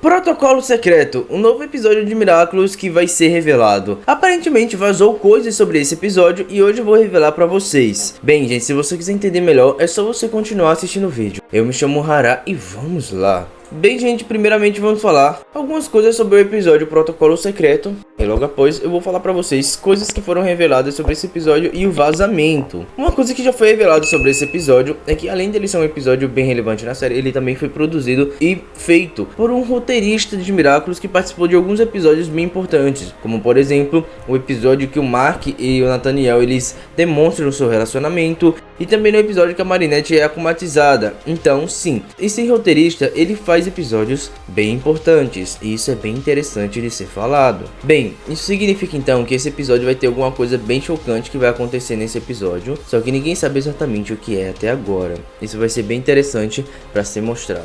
Protocolo Secreto, um novo episódio de Miraculous que vai ser revelado. Aparentemente vazou coisas sobre esse episódio e hoje eu vou revelar pra vocês. Bem, gente, se você quiser entender melhor, é só você continuar assistindo o vídeo. Eu me chamo Hara e vamos lá. Bem, gente, primeiramente vamos falar algumas coisas sobre o episódio Protocolo Secreto. E logo após eu vou falar pra vocês coisas que foram reveladas sobre esse episódio e o vazamento. Uma coisa que já foi revelada sobre esse episódio é que, além dele ser um episódio bem relevante na série, ele também foi produzido e feito por um roteirista de Miraculous que participou de alguns episódios bem importantes, como por exemplo o episódio que o Mark e o Nathaniel eles demonstram o seu relacionamento, e também no episódio que a Marinette é akumatizada. Então sim, esse roteirista ele faz episódios bem importantes e isso é bem interessante de ser falado. Bem, isso significa então que esse episódio vai ter alguma coisa bem chocante que vai acontecer nesse episódio, só que ninguém sabe exatamente o que é até agora. Isso vai ser bem interessante para ser mostrado.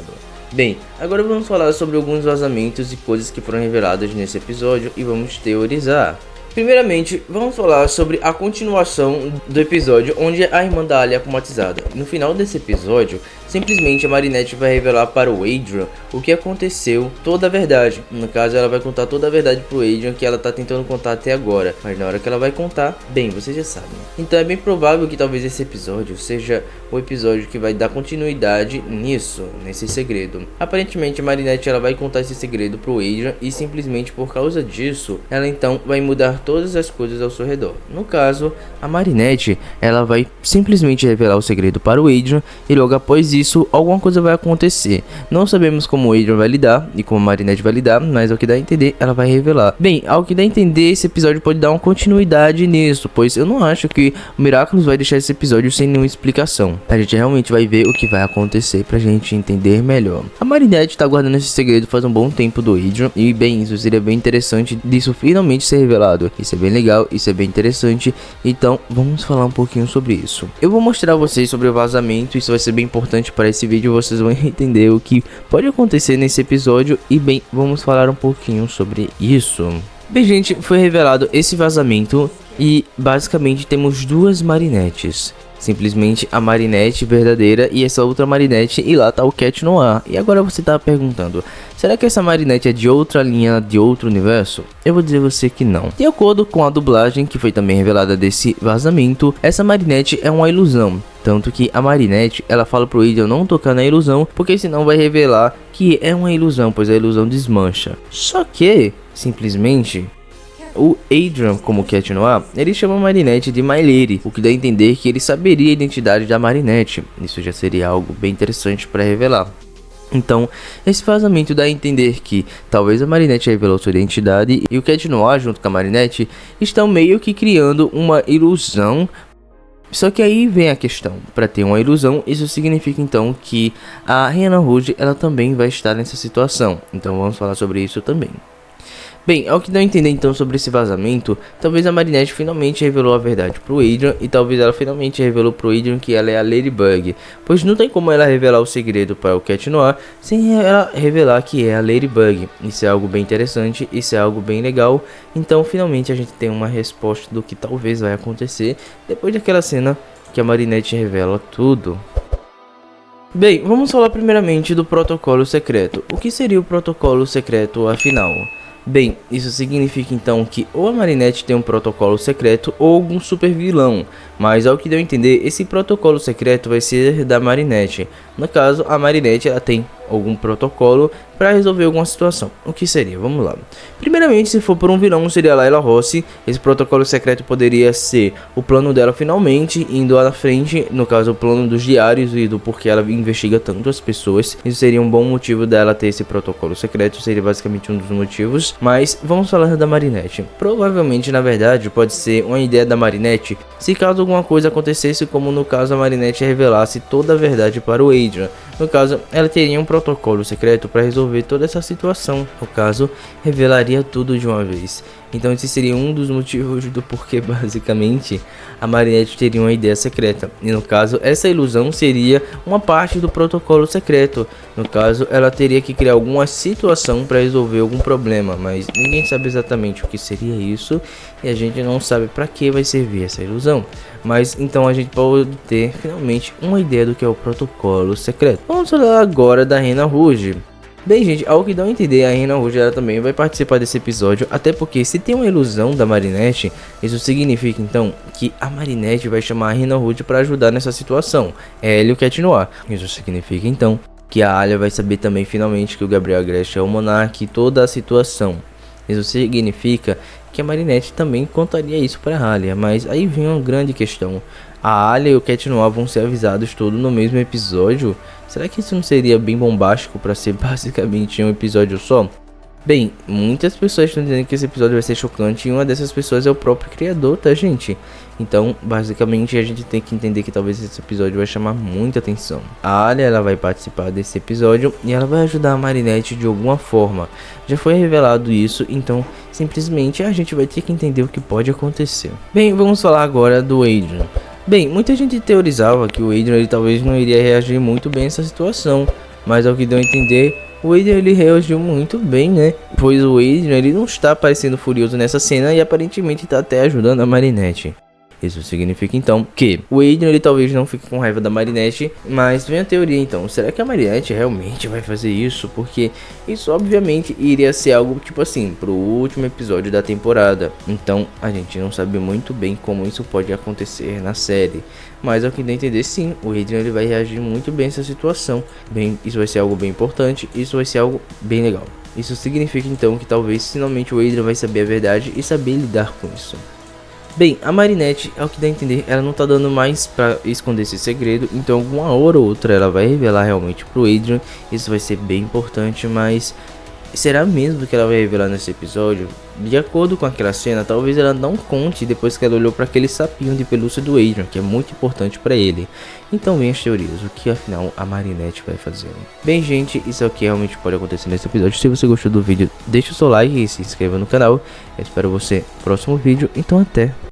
Bem, agora vamos falar sobre alguns vazamentos e coisas que foram reveladas nesse episódio e vamos teorizar. Primeiramente, vamos falar sobre a continuação do episódio onde a irmã da Ali é akumatizada. No final desse episódio, simplesmente a Marinette vai revelar para o Adrian o que aconteceu, toda a verdade. No caso, ela vai contar toda a verdade pro Adrian que ela tá tentando contar até agora. Mas na hora que ela vai contar, bem, vocês já sabem. Então é bem provável que talvez esse episódio seja o episódio que vai dar continuidade nesse segredo. Aparentemente a Marinette ela vai contar esse segredo pro Adrian e simplesmente por causa disso, ela então vai mudar todas as coisas ao seu redor. No caso, a Marinette ela vai simplesmente revelar o segredo para o Adrian e logo após isso alguma coisa vai acontecer. Não sabemos como o Adrian vai lidar e como a Marinette vai lidar, mas ao que dá a entender ela vai revelar. Bem, ao que dá a entender esse episódio pode dar uma continuidade nisso, pois eu não acho que o Miraculous vai deixar esse episódio sem nenhuma explicação. A gente realmente vai ver o que vai acontecer pra gente entender melhor. A Marinette tá guardando esse segredo faz um bom tempo do Adrian e bem, isso seria bem interessante disso finalmente ser revelado. Isso é bem legal, isso é bem interessante, então vamos falar um pouquinho sobre isso. Eu vou mostrar a vocês sobre o vazamento, isso vai ser bem importante para esse vídeo, vocês vão entender o que pode acontecer nesse episódio e bem, vamos falar um pouquinho sobre isso. Bem, gente, foi revelado esse vazamento e basicamente temos duas Marinettes. Simplesmente a Marinette verdadeira e essa outra Marinette, e lá tá o Cat Noir. E agora você tá perguntando, será que essa Marinette é de outra linha, de outro universo? Eu vou dizer a você que não. De acordo com a dublagem que foi também revelada desse vazamento, essa Marinette é uma ilusão. Tanto que a Marinette, ela fala pro Adrian não tocar na ilusão, porque senão vai revelar que é uma ilusão, pois a ilusão desmancha. Só que, simplesmente, o Adrian, como Cat Noir, ele chama a Marinette de My Lady, o que dá a entender que ele saberia a identidade da Marinette. Isso já seria algo bem interessante para revelar. Então, esse vazamento dá a entender que talvez a Marinette revelou sua identidade e o Cat Noir, junto com a Marinette, estão meio que criando uma ilusão. Só que aí vem a questão, para ter uma ilusão, isso significa então que a Reina Rouge ela também vai estar nessa situação. Então vamos falar sobre isso também. Bem, ao que dá a entender então sobre esse vazamento, talvez a Marinette finalmente revelou a verdade pro Adrian e talvez ela finalmente revelou pro Adrian que ela é a Ladybug, pois não tem como ela revelar o segredo para o Cat Noir sem ela revelar que é a Ladybug. Isso é algo bem interessante, isso é algo bem legal, então finalmente a gente tem uma resposta do que talvez vai acontecer depois daquela cena que a Marinette revela tudo. Bem, vamos falar primeiramente do protocolo secreto. O que seria o protocolo secreto afinal? Bem, isso significa então que ou a Marinette tem um protocolo secreto ou algum super vilão, mas ao que deu a entender, esse protocolo secreto vai ser da Marinette. No caso, a Marinette ela tem algum protocolo para resolver alguma situação. O que seria? Vamos lá. Primeiramente, se for por um vilão, seria a Layla Rossi. Esse protocolo secreto poderia ser o plano dela finalmente indo à frente, no caso o plano dos diários e do porquê ela investiga tanto as pessoas. Isso seria um bom motivo dela ter esse protocolo secreto, seria basicamente um dos motivos. Mas vamos falar da Marinette. Provavelmente, na verdade, pode ser uma ideia da Marinette se caso alguma coisa acontecesse, como no caso a Marinette revelasse toda a verdade para o Adrian. No caso, ela teria um protocolo secreto para resolver toda essa situação. No caso, revelaria tudo de uma vez. Então esse seria um dos motivos do porquê basicamente a Marinette teria uma ideia secreta. E no caso, essa ilusão seria uma parte do protocolo secreto. No caso, ela teria que criar alguma situação para resolver algum problema, mas ninguém sabe exatamente o que seria isso e a gente não sabe para que vai servir essa ilusão. Mas então a gente pode ter finalmente uma ideia do que é o protocolo secreto. Vamos falar agora da Reina Rouge. Bem, gente, ao que dá a entender, a Reina Rouge ela também vai participar desse episódio, até porque se tem uma ilusão da Marinette, isso significa então que a Marinette vai chamar a Reina Rouge para ajudar nessa situação. É ele o Cat Noir. Isso significa então que a Alia vai saber também finalmente que o Gabriel Agreste é o Monark e toda a situação. Isso significa que a Marinette também contaria isso para a Alia, mas aí vem uma grande questão. A Alia e o Cat Noir vão ser avisados todos no mesmo episódio? Será que isso não seria bem bombástico para ser basicamente um episódio só? Bem, muitas pessoas estão dizendo que esse episódio vai ser chocante e uma dessas pessoas é o próprio criador, tá, gente? Então, basicamente, a gente tem que entender que talvez esse episódio vai chamar muita atenção. A Alia, ela vai participar desse episódio e ela vai ajudar a Marinette de alguma forma. Já foi revelado isso, então simplesmente a gente vai ter que entender o que pode acontecer. Bem, vamos falar agora do Adrian. Bem, muita gente teorizava que o Adrian ele talvez não iria reagir muito bem a essa situação, mas ao que deu a entender, o Adrian ele reagiu muito bem, né? Pois o Adrian ele não está parecendo furioso nessa cena e aparentemente está até ajudando a Marinette. Isso significa então que o Adrian ele talvez não fique com raiva da Marinette, mas vem a teoria então, será que a Marinette realmente vai fazer isso? Porque isso obviamente iria ser algo tipo assim, pro último episódio da temporada, então a gente não sabe muito bem como isso pode acontecer na série. Mas ao que dá a entender, sim, o Adrian ele vai reagir muito bem a essa situação. Bem, isso vai ser algo bem importante, isso vai ser algo bem legal. Isso significa então que talvez finalmente o Adrian vai saber a verdade e saber lidar com isso. Bem, a Marinette, ao que dá a entender, ela não tá dando mais pra esconder esse segredo, então alguma hora ou outra ela vai revelar realmente pro Adrian, isso vai ser bem importante, mas será mesmo que ela vai revelar nesse episódio? De acordo com aquela cena, talvez ela não conte depois que ela olhou para aquele sapinho de pelúcia do Adrian, que é muito importante para ele. Então vem as teorias, o que afinal a Marinette vai fazer? Bem, gente, isso é o que realmente pode acontecer nesse episódio. Se você gostou do vídeo, deixa o seu like e se inscreva no canal. Eu espero você no próximo vídeo, então até!